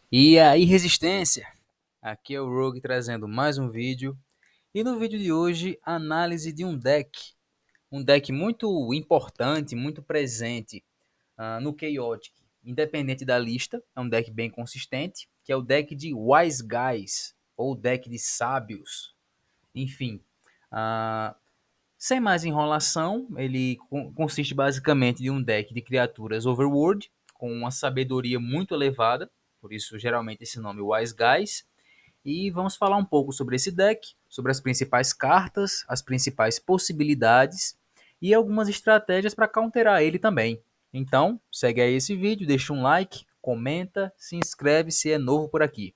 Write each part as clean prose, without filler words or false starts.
E aí, resistência? Aqui é o Rogue trazendo mais um vídeo. E no vídeo de hoje, análise de um deck. Um deck muito importante, muito presente no Chaotic. Independente da lista, é um deck bem consistente, que é o deck de Wise Guys, ou deck de sábios. Enfim, ah, sem mais enrolação, ele consiste basicamente de um deck de criaturas Overworld, com uma sabedoria muito elevada, por isso geralmente esse nome Wise Guys. E vamos falar um pouco sobre esse deck, sobre as principais cartas, as principais possibilidades e algumas estratégias para counterar ele também. Então, segue aí esse vídeo, deixa um like, comenta, se inscreve se é novo por aqui.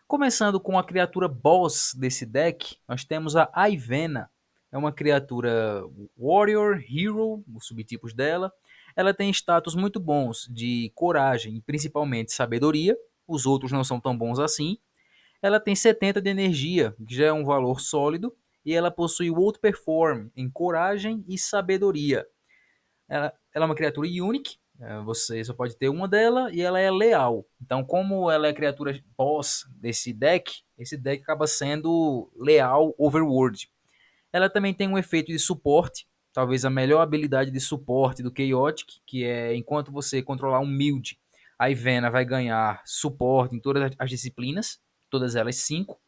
Começando com a criatura boss desse deck, nós temos a Ivena. É uma criatura Warrior, Hero, os subtipos dela. Ela tem status muito bons de coragem e principalmente sabedoria. Os outros não são tão bons assim. Ela tem 70 de energia, que já é um valor sólido. E ela possui o Outperform em coragem e sabedoria. Ela é uma criatura unique, você só pode ter uma dela e ela é leal. Então, como ela é criatura boss desse deck, esse deck acaba sendo leal overworld. Ela também tem um efeito de suporte, talvez a melhor habilidade de suporte do Chaotic, que é enquanto você controlar um Mild, a Ivena vai ganhar suporte em todas as disciplinas, todas elas 5.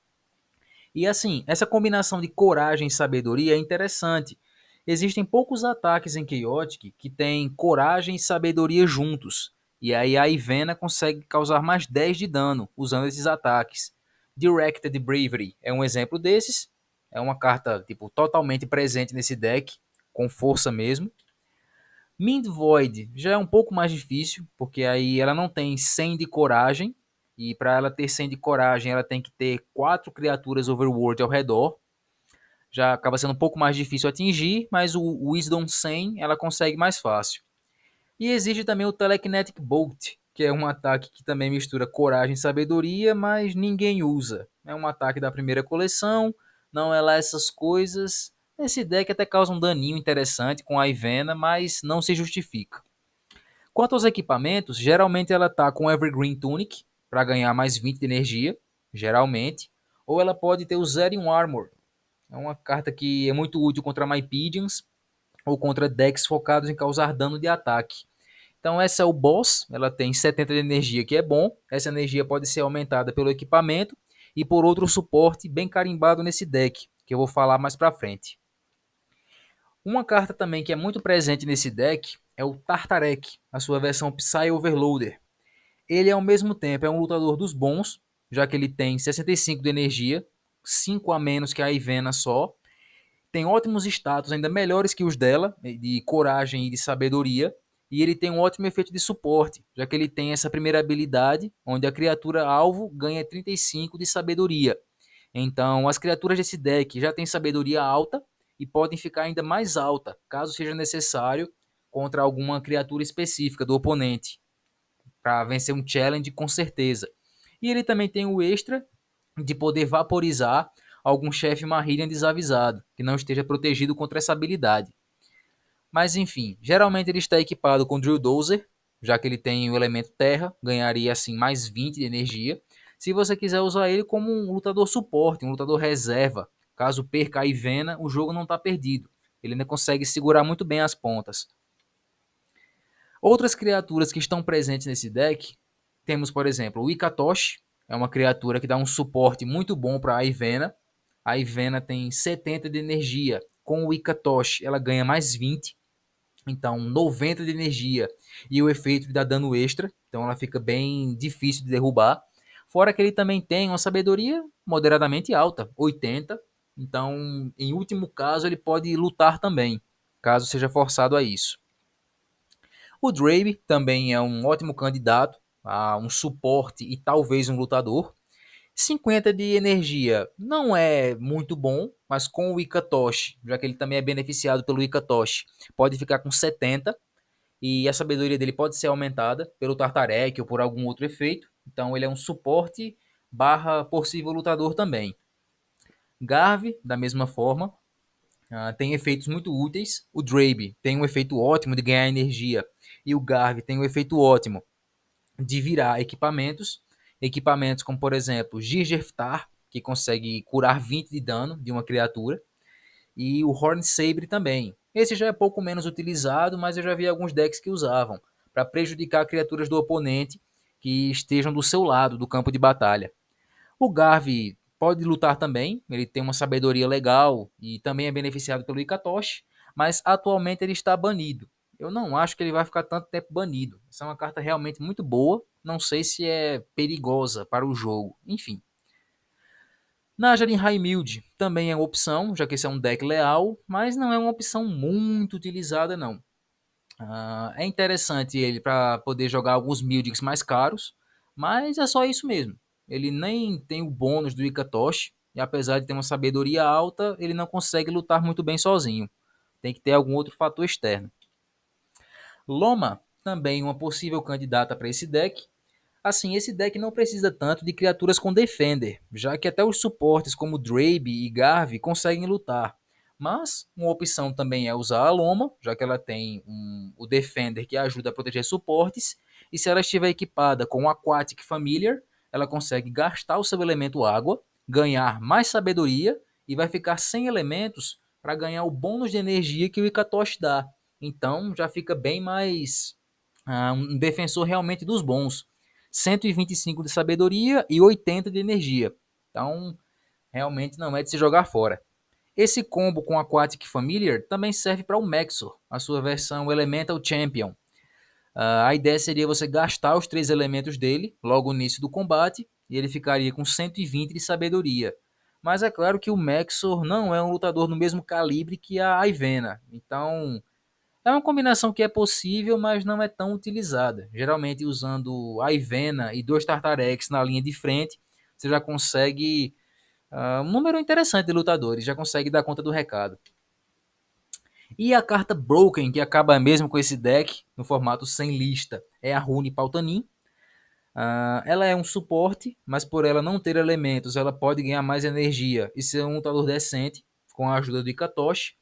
E assim, essa combinação de coragem e sabedoria é interessante. Existem poucos ataques em Chaotic que têm coragem e sabedoria juntos. E aí a Ivena consegue causar mais 10 de dano usando esses ataques. Directed Bravery é um exemplo desses. É uma carta tipo totalmente presente nesse deck, com força mesmo. Mind Void já é um pouco mais difícil, porque aí ela não tem 100 de coragem, e para ela ter 100 de coragem, ela tem que ter 4 criaturas Overworld ao redor. Já acaba sendo um pouco mais difícil atingir, mas o Wisdom 100 ela consegue mais fácil. E existe também o Telekinetic Bolt, que é um ataque que também mistura coragem e sabedoria, mas ninguém usa. É um ataque da primeira coleção, não é lá essas coisas. Esse deck até causa um daninho interessante com a Ivena, mas não se justifica. Quanto aos equipamentos, geralmente ela tá com Evergreen Tunic para ganhar mais 20 de energia, geralmente, ou ela pode ter o Zerion Armor. É uma carta que é muito útil contra Mypidians ou contra decks focados em causar dano de ataque. Então essa é o boss, ela tem 70 de energia, que é bom. Essa energia pode ser aumentada pelo equipamento e por outro suporte bem carimbado nesse deck, que eu vou falar mais para frente. Uma carta também que é muito presente nesse deck é o Tartarek, a sua versão Psy Overloader. Ele, ao mesmo tempo, é um lutador dos bons, já que ele tem 65 de energia, 5 a menos que a Ivena só. Tem ótimos status, ainda melhores que os dela, de coragem e de sabedoria. E ele tem um ótimo efeito de suporte, já que ele tem essa primeira habilidade, onde a criatura alvo ganha 35 de sabedoria. Então, as criaturas desse deck já têm sabedoria alta e podem ficar ainda mais alta, caso seja necessário, contra alguma criatura específica do oponente, para vencer um challenge com certeza. E ele também tem o extra de poder vaporizar algum chefe Marillion desavisado, que não esteja protegido contra essa habilidade. Mas enfim, geralmente ele está equipado com Drill Dozer, já que ele tem o elemento terra, ganharia assim mais 20 de energia. Se você quiser usar ele como um lutador suporte, um lutador reserva, caso perca a Ivena, o jogo não está perdido. Ele ainda consegue segurar muito bem as pontas. Outras criaturas que estão presentes nesse deck, temos por exemplo o Ikatoshi, é uma criatura que dá um suporte muito bom para a Ivena. A Ivena tem 70 de energia, com o Ikatoshi ela ganha mais 20, então 90 de energia e o efeito de dar dano extra, então ela fica bem difícil de derrubar. Fora que ele também tem uma sabedoria moderadamente alta, 80, então em último caso ele pode lutar também, caso seja forçado a isso. O Drabe também é um ótimo candidato a um suporte e talvez um lutador. 50 de energia não é muito bom, mas com o Ikatoshi, já que ele também é beneficiado pelo Ikatoshi, pode ficar com 70 e a sabedoria dele pode ser aumentada pelo Tartarek ou por algum outro efeito. Então ele é um suporte barra possível lutador também. Garve, da mesma forma, tem efeitos muito úteis. O Drabe tem um efeito ótimo de ganhar energia e o Garve tem um efeito ótimo de virar equipamentos como, por exemplo, Gingertar, que consegue curar 20 de dano de uma criatura, e o Horn Sabre também. Esse já é pouco menos utilizado, mas eu já vi alguns decks que usavam, para prejudicar criaturas do oponente que estejam do seu lado do campo de batalha. O Garvey pode lutar também, ele tem uma sabedoria legal e também é beneficiado pelo Ikatoshi, mas atualmente ele está banido. Eu não acho que ele vai ficar tanto tempo banido. Essa é uma carta realmente muito boa, não sei se é perigosa para o jogo. Enfim. Najarin Highmild também é uma opção, já que esse é um deck leal, mas não é uma opção muito utilizada não. É interessante ele para poder jogar alguns Mildigs mais caros, mas é só isso mesmo. Ele nem tem o bônus do Ikatoshi, e apesar de ter uma sabedoria alta, ele não consegue lutar muito bem sozinho. Tem que ter algum outro fator externo. Loma, também uma possível candidata para esse deck. Assim, esse deck não precisa tanto de criaturas com Defender, já que até os suportes como Drabe e Garvey conseguem lutar. Mas uma opção também é usar a Loma, já que ela tem o Defender que ajuda a proteger suportes, e se ela estiver equipada com o Aquatic Familiar, ela consegue gastar o seu elemento água, ganhar mais sabedoria e vai ficar sem elementos para ganhar o bônus de energia que o Ikatoshi dá. Então já fica bem mais um defensor realmente dos bons. 125 de sabedoria e 80 de energia. Então, realmente não é de se jogar fora. Esse combo com Aquatic Familiar também serve para o Maxor, a sua versão Elemental Champion. A ideia seria você gastar os 3 elementos dele logo no início do combate e ele ficaria com 120 de sabedoria. Mas é claro que o Maxor não é um lutador no mesmo calibre que a Ivena. Então, é uma combinação que é possível, mas não é tão utilizada. Geralmente usando a Ivena e 2 Tartarex na linha de frente, você já consegue um número interessante de lutadores, já consegue dar conta do recado. E a carta Broken, que acaba mesmo com esse deck, no formato sem lista, é a Rune Pautanin. Ela é um suporte, mas por ela não ter elementos, ela pode ganhar mais energia e ser um lutador decente, com a ajuda do Ikatoshi.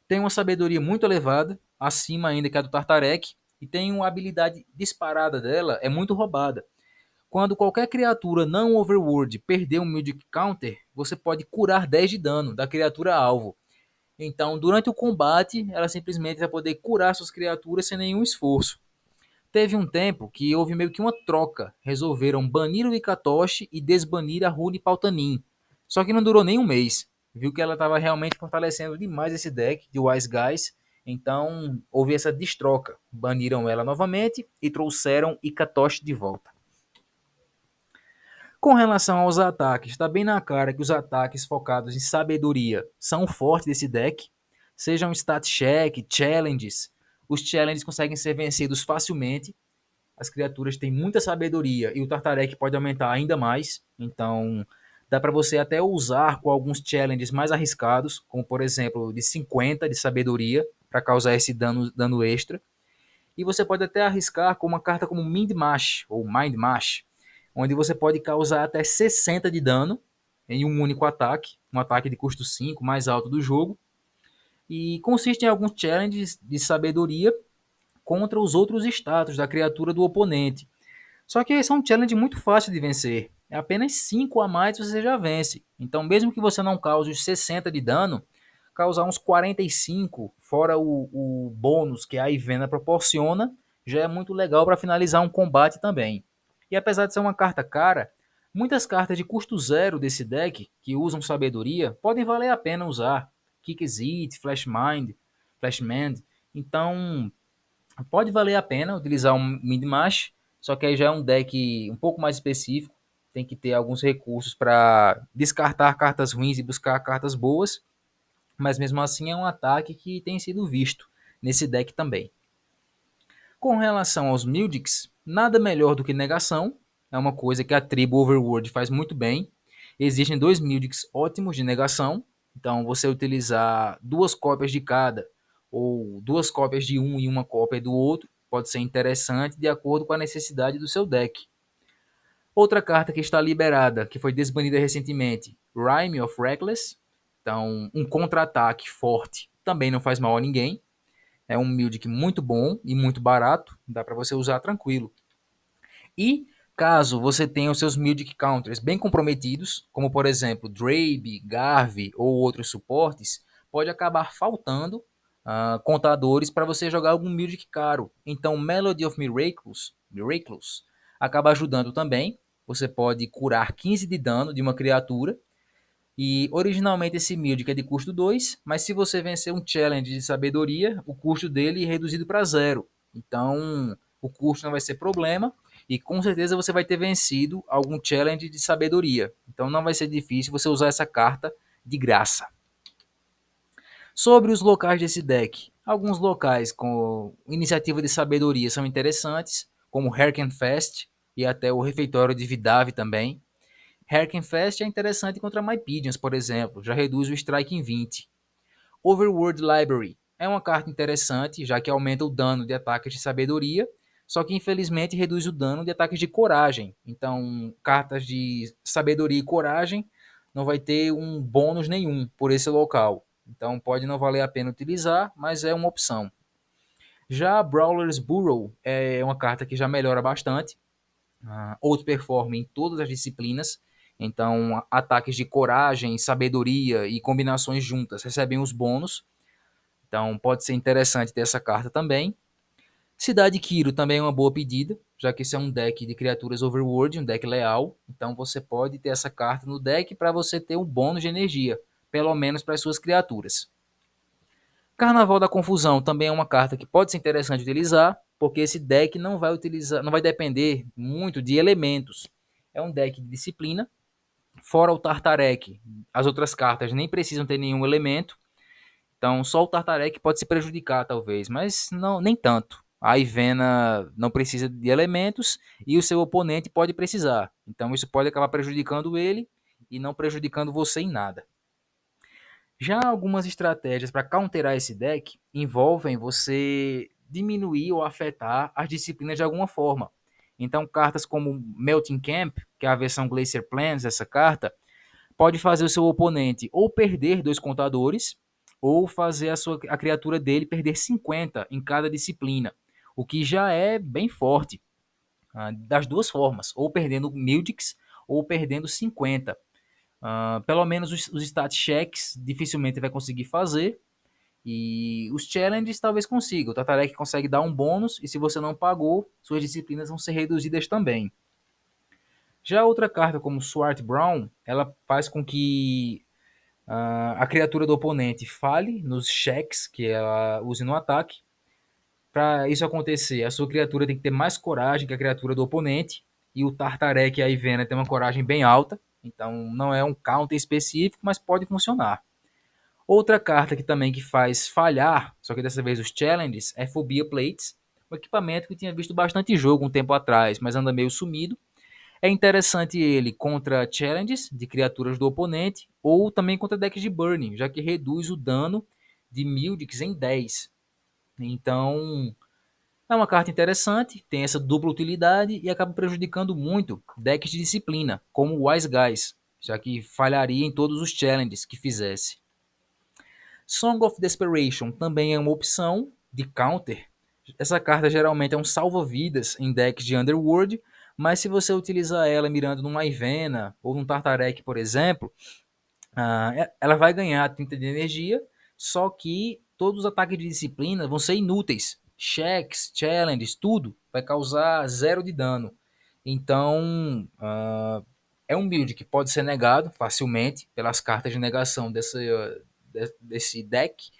Tem uma sabedoria muito elevada, acima ainda que a do Tartarek, e tem uma habilidade disparada dela, é muito roubada. Quando qualquer criatura não overworld perder um Magic Counter, você pode curar 10 de dano da criatura alvo. Então, durante o combate, ela simplesmente vai poder curar suas criaturas sem nenhum esforço. Teve um tempo que houve meio que uma troca. Resolveram banir o Ikatoshi e desbanir a Rune Pautanin. Só que não durou nem um mês. Viu que ela estava realmente fortalecendo demais esse deck de Wise Guys. Então houve essa destroca. Baniram ela novamente e trouxeram Ikatoshi de volta. Com relação aos ataques, está bem na cara que os ataques focados em sabedoria são fortes desse deck. Sejam stat check, challenges. Os challenges conseguem ser vencidos facilmente. As criaturas têm muita sabedoria e o Tartarek pode aumentar ainda mais. Então, dá para você até usar com alguns challenges mais arriscados, como por exemplo de 50 de sabedoria, para causar esse dano extra. E você pode até arriscar com uma carta como Mind Mash ou Mind Mash, onde você pode causar até 60 de dano em um único ataque, um ataque de custo 5 mais alto do jogo. E consiste em alguns challenges de sabedoria contra os outros status da criatura do oponente. Só que esse é um challenge muito fácil de vencer. É apenas 5 a mais você já vence. Então, mesmo que você não cause os 60 de dano, causar uns 45, fora o bônus que a Ivena proporciona, já é muito legal para finalizar um combate também. E apesar de ser uma carta cara, muitas cartas de custo zero desse deck, que usam sabedoria, podem valer a pena usar. Kikzit, Flashman. Então, pode valer a pena utilizar um Midmash, só que aí já é um deck um pouco mais específico. Tem que ter alguns recursos para descartar cartas ruins e buscar cartas boas. Mas mesmo assim é um ataque que tem sido visto nesse deck também. Com relação aos Mildics, nada melhor do que negação. É uma coisa que a tribo Overworld faz muito bem. Existem 2 Mildics ótimos de negação. Então você utilizar 2 cópias de cada, ou 2 cópias de um e uma cópia do outro, pode ser interessante de acordo com a necessidade do seu deck. Outra carta que está liberada, que foi desbanida recentemente, Rime of Reckless. Então, um contra-ataque forte também não faz mal a ninguém. É um Mildic muito bom e muito barato, dá para você usar tranquilo. E caso você tenha os seus Music Counters bem comprometidos, como por exemplo Drabe, Garvey ou outros suportes, pode acabar faltando contadores para você jogar algum Music caro. Então Melody of Miracles acaba ajudando também. Você pode curar 15 de dano de uma criatura. E originalmente esse Music é de custo 2, mas se você vencer um challenge de sabedoria, o custo dele é reduzido para zero. Então o custo não vai ser problema e com certeza você vai ter vencido algum challenge de sabedoria. Então não vai ser difícil você usar essa carta de graça. Sobre os locais desse deck, alguns locais com iniciativa de sabedoria são interessantes, como Herkenfest e até o Refeitório de Vidave também. Herkenfest é interessante contra Mypigeons, por exemplo, já reduz o strike em 20. Overworld Library é uma carta interessante, já que aumenta o dano de ataques de sabedoria, só que infelizmente reduz o dano de ataques de coragem. Então, cartas de sabedoria e coragem não vai ter um bônus nenhum por esse local. Então, pode não valer a pena utilizar, mas é uma opção. Já Brawler's Burrow é uma carta que já melhora bastante, outperforma em todas as disciplinas. Então, ataques de coragem, sabedoria e combinações juntas recebem os bônus. Então, pode ser interessante ter essa carta também. Cidade Kiro também é uma boa pedida, já que esse é um deck de criaturas Overworld, um deck leal. Então, você pode ter essa carta no deck para você ter um bônus de energia, pelo menos para as suas criaturas. Carnaval da Confusão também é uma carta que pode ser interessante utilizar, porque esse deck não vai depender muito de elementos. É um deck de disciplina, fora o Tartarek. As outras cartas nem precisam ter nenhum elemento, então só o Tartarek pode se prejudicar talvez, mas não nem tanto. A Ivena não precisa de elementos e o seu oponente pode precisar. Então isso pode acabar prejudicando ele e não prejudicando você em nada. Já algumas estratégias para counterar esse deck envolvem você diminuir ou afetar as disciplinas de alguma forma. Então, cartas como Melting Camp, que é a versão Glacier Plains dessa carta, pode fazer o seu oponente ou perder 2 contadores, ou fazer a criatura dele perder 50 em cada disciplina, o que já é bem forte, das duas formas, ou perdendo Mildix ou perdendo 50. Pelo menos os stat checks dificilmente vai conseguir fazer. E os challenges talvez consiga. O Tatarek consegue dar um bônus e se você não pagou, suas disciplinas vão ser reduzidas também. Já outra carta como Swart Brown, ela faz com que a criatura do oponente fale nos checks que ela use no ataque. Para isso acontecer, a sua criatura tem que ter mais coragem que a criatura do oponente. E o Tartarek e a Ivena tem uma coragem bem alta. Então não é um counter específico, mas pode funcionar. Outra carta que também que faz falhar, só que dessa vez os challenges, é Phobia Plates, um equipamento que tinha visto bastante jogo um tempo atrás, mas anda meio sumido. É interessante ele contra challenges de criaturas do oponente ou também contra decks de burning, já que reduz o dano de Mildix em 10. Então, é uma carta interessante, tem essa dupla utilidade e acaba prejudicando muito decks de disciplina, como o Wise Guys, já que falharia em todos os challenges que fizesse. Song of Desperation também é uma opção de counter. Essa carta geralmente é um salva-vidas em decks de Underworld, mas se você utilizar ela mirando numa Ivena ou num Tartarek, por exemplo, ela vai ganhar 30 de energia, só que todos os ataques de disciplina vão ser inúteis. Checks, challenges, tudo vai causar 0 de dano. Então, é um build que pode ser negado facilmente pelas cartas de negação desse deck,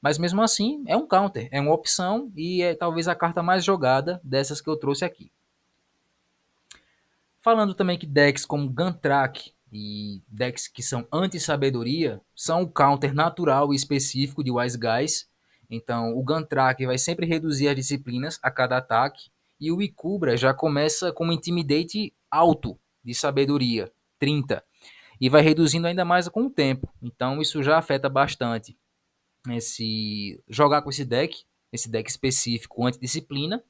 mas mesmo assim é um counter, é uma opção e é talvez a carta mais jogada dessas que eu trouxe aqui. Falando também que decks como Guntrack e decks que são anti-sabedoria são o counter natural e específico de Wise Guys. Então o Guntrack vai sempre reduzir as disciplinas a cada ataque e o Ikubra já começa com um Intimidate alto de sabedoria, 30, e vai reduzindo ainda mais com o tempo. Então isso já afeta bastante jogar com esse deck específico antidisciplina.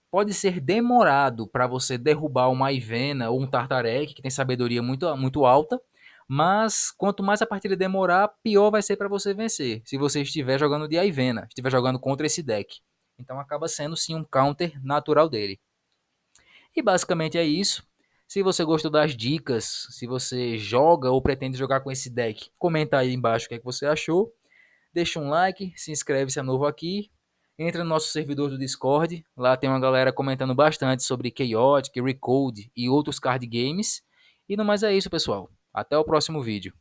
Pode ser demorado para você derrubar uma Ivena ou um Tartarek, que tem sabedoria muito alta, mas quanto mais a partida demorar, pior vai ser para você vencer, se você estiver jogando de Ivena, estiver jogando contra esse deck. Então acaba sendo sim um counter natural dele. E basicamente é isso. Se você gostou das dicas, se você joga ou pretende jogar com esse deck, comenta aí embaixo o que é que você achou. Deixa um like, se inscreve se é novo aqui. Entra no nosso servidor do Discord. Lá tem uma galera comentando bastante sobre Chaotic, Recode e outros card games. E no mais é isso, pessoal. Até o próximo vídeo.